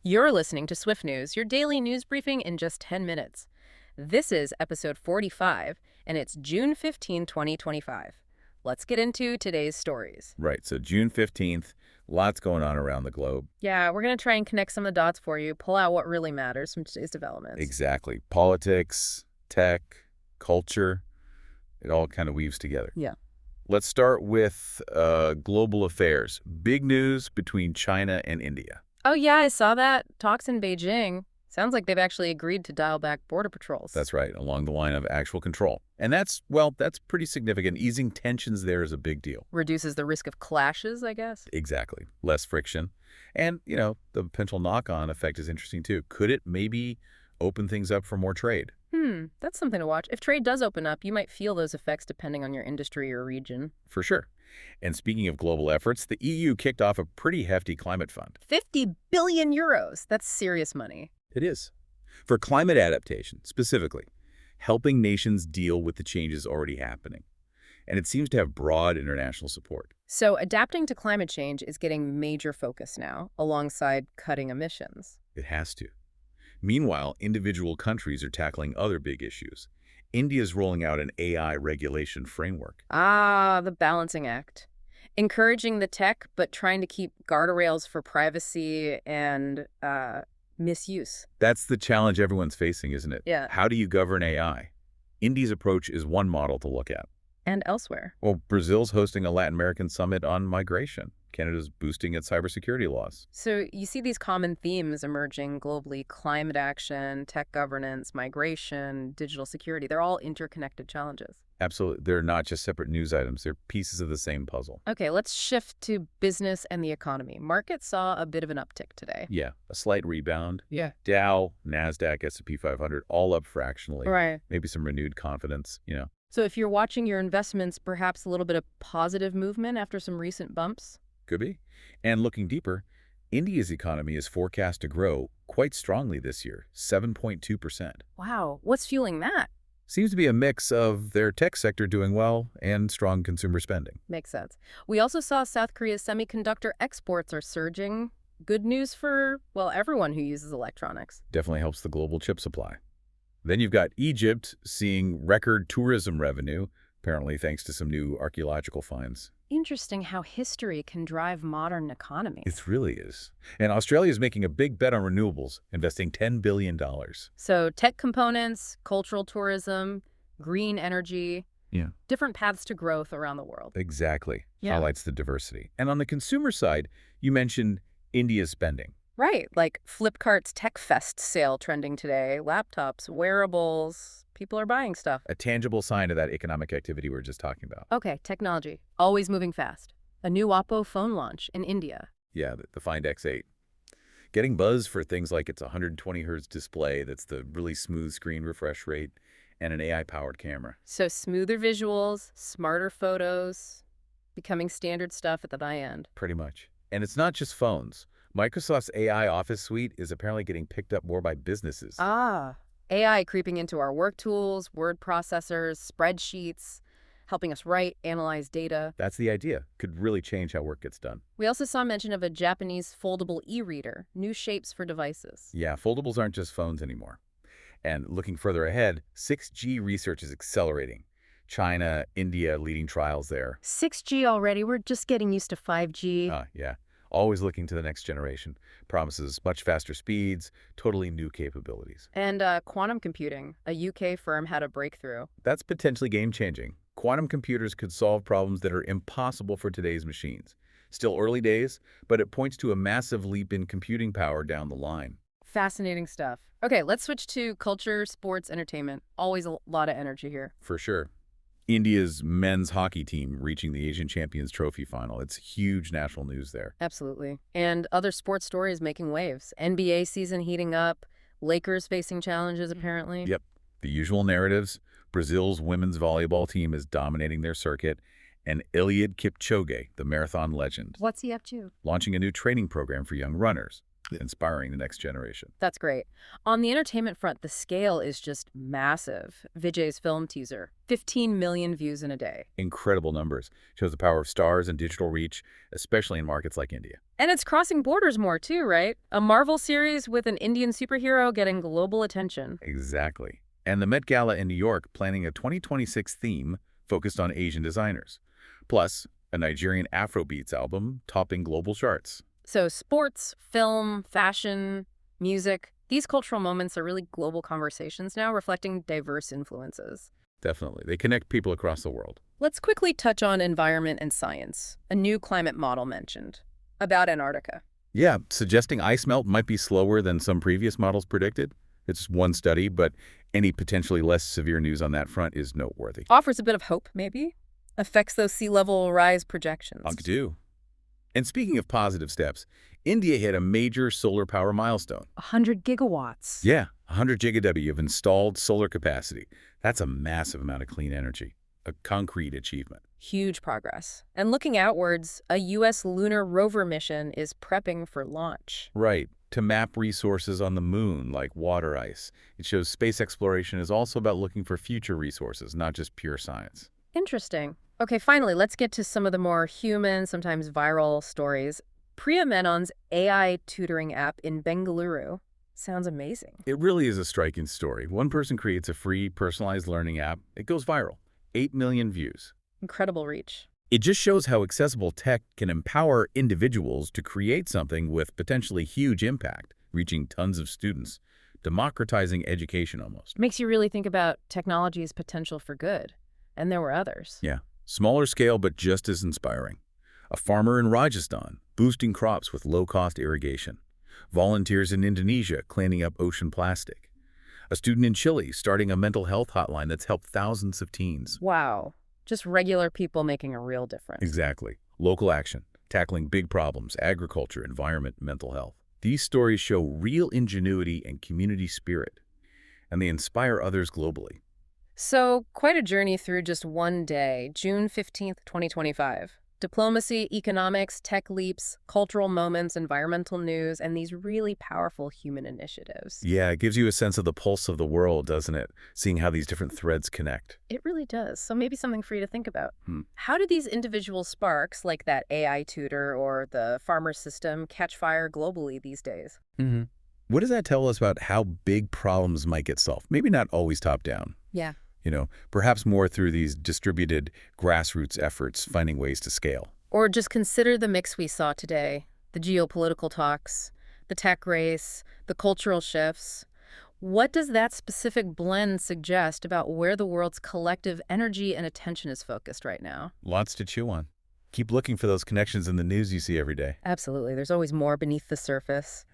You're listening to Swift News, your daily news briefing in just 10 minutes. This is episode 45, and it's June 15, 2025. Let's get into today's stories. Right, so June 15th, lots going on around the globe. Yeah, we're going to try and connect some of the dots for you, pull out what really matters from today's developments. Exactly. Politics, tech, culture, it all kind of weaves together. Yeah. Let's start with global affairs. Big news between China and India. Oh, yeah, I saw that. Talks in Beijing. Sounds like they've actually agreed to dial back border patrols. That's right, along the line of actual control. And that's pretty significant. Easing tensions there is a big deal. Reduces the risk of clashes, I guess. Exactly. Less friction. And, the potential knock-on effect is interesting, too. Could it maybe open things up for more trade? That's something to watch. If trade does open up, you might feel those effects depending on your industry or region. For sure. And speaking of global efforts, the EU kicked off a pretty hefty climate fund. 50 billion euros. That's serious money. It is. For climate adaptation, specifically, helping nations deal with the changes already happening. And it seems to have broad international support. So adapting to climate change is getting major focus now, alongside cutting emissions. It has to. Meanwhile, individual countries are tackling other big issues. India's rolling out an AI regulation framework. Ah, the balancing act. Encouraging the tech, but trying to keep guardrails for privacy and misuse. That's the challenge everyone's facing, isn't it? Yeah. How do you govern AI? India's approach is one model to look at. And elsewhere. Well, Brazil's hosting a Latin American summit on migration. Canada's boosting its cybersecurity laws. So you see these common themes emerging globally: climate action, tech governance, migration, digital security. They're all interconnected challenges. Absolutely. They're not just separate news items. They're pieces of the same puzzle. Okay, let's shift to business and the economy. Markets saw a bit of an uptick today. Yeah, a slight rebound. Yeah. Dow, NASDAQ, S&P 500, all up fractionally. Right. Maybe some renewed confidence, So if you're watching your investments, perhaps a little bit of positive movement after some recent bumps? Could be. And looking deeper, India's economy is forecast to grow quite strongly this year, 7.2%. Wow, what's fueling that? Seems to be a mix of their tech sector doing well and strong consumer spending. Makes sense. We also saw South Korea's semiconductor exports are surging. Good news for, well, everyone who uses electronics. Definitely helps the global chip supply. Then you've got Egypt seeing record tourism revenue, apparently thanks to some new archaeological finds. Interesting how history can drive modern economies. It really is. And Australia is making a big bet on renewables, investing $10 billion. So tech components, cultural tourism, green energy, Yeah. different paths to growth around the world. Exactly. Yeah. Highlights the diversity. And on the consumer side, you mentioned India's spending. Right, like Flipkart's Tech Fest sale trending today, laptops, wearables, people are buying stuff. A tangible sign of that economic activity we were just talking about. Okay, technology, always moving fast. A new Oppo phone launch in India. Yeah, the Find X8. Getting buzz for things like its 120 hertz display that's the really smooth screen refresh rate and an AI-powered camera. So smoother visuals, smarter photos, becoming standard stuff at the high end. Pretty much. And it's not just phones. Microsoft's AI Office suite is apparently getting picked up more by businesses. Ah, AI creeping into our work tools, word processors, spreadsheets, helping us write, analyze data. That's the idea. Could really change how work gets done. We also saw mention of a Japanese foldable e-reader, new shapes for devices. Yeah, foldables aren't just phones anymore. And looking further ahead, 6G research is accelerating. China, India leading trials there. 6G already, we're just getting used to 5G. Yeah. Always looking to the next generation. Promises much faster speeds, totally new capabilities. And quantum computing, a UK firm had a breakthrough. That's potentially game-changing. Quantum computers could solve problems that are impossible for today's machines. Still early days, but it points to a massive leap in computing power down the line. Fascinating stuff. Okay, let's switch to culture, sports, entertainment. Always a lot of energy here. For sure. India's men's hockey team reaching the Asian Champions Trophy final. It's huge national news there. Absolutely. And other sports stories making waves. NBA season heating up, Lakers facing challenges apparently. Yep. The usual narratives. Brazil's women's volleyball team is dominating their circuit. And Eliud Kipchoge, the marathon legend, What's he up to? launching a new training program for young runners. inspiring the next generation. That's great. On the entertainment front, the scale is just massive. Vijay's film teaser, 15 million views in a day. Incredible numbers. Shows the power of stars and digital reach, especially in markets like India. And it's crossing borders more too, right? A Marvel series with an Indian superhero getting global attention. Exactly. And the Met Gala in New York planning a 2026 theme focused on Asian designers. Plus, a Nigerian Afrobeats album topping global charts. So sports, film, fashion, music, these cultural moments are really global conversations now, reflecting diverse influences. Definitely. They connect people across the world. Let's quickly touch on environment and science. A new climate model mentioned about Antarctica. Yeah, suggesting ice melt might be slower than some previous models predicted. It's one study, but any potentially less severe news on that front is noteworthy. Offers a bit of hope, maybe? Affects those sea level rise projections. Do. And speaking of positive steps, India hit a major solar power milestone. 100 gigawatts. Yeah, 100 gigaW of installed solar capacity. That's a massive amount of clean energy. A concrete achievement. Huge progress. And looking outwards, a U.S. lunar rover mission is prepping for launch. Right. To map resources on the moon, like water ice. It shows space exploration is also about looking for future resources, not just pure science. Interesting. Okay, finally, let's get to some of the more human, sometimes viral stories. Priya Menon's AI tutoring app in Bengaluru sounds amazing. It really is a striking story. One person creates a free, personalized learning app. It goes viral. 8 million views. Incredible reach. It just shows how accessible tech can empower individuals to create something with potentially huge impact, reaching tons of students, democratizing education almost. Makes you really think about technology's potential for good. And there were others. Yeah, smaller scale but just as inspiring. A farmer in Rajasthan boosting crops with low-cost irrigation. Volunteers in Indonesia cleaning up ocean plastic. A student in Chile starting a mental health hotline that's helped thousands of teens. Wow. Just regular people making a real difference. Exactly. Local action, tackling big problems, agriculture, environment, mental health. These stories show real ingenuity and community spirit, and they inspire others globally. So, quite a journey through just one day, June 15th, 2025. Diplomacy, economics, tech leaps, cultural moments, environmental news, and these really powerful human initiatives. Yeah, it gives you a sense of the pulse of the world, doesn't it? Seeing how these different threads connect. It really does. So maybe something for you to think about. How do these individual sparks, like that AI tutor or the farmer system, catch fire globally these days? What does that tell us about how big problems might get solved? Maybe not always top down. Yeah. Perhaps more through these distributed grassroots efforts, finding ways to scale. Or just consider the mix we saw today, the geopolitical talks, the tech race, the cultural shifts. What does that specific blend suggest about where the world's collective energy and attention is focused right now? Lots to chew on. Keep looking for those connections in the news you see every day. Absolutely. There's always more beneath the surface.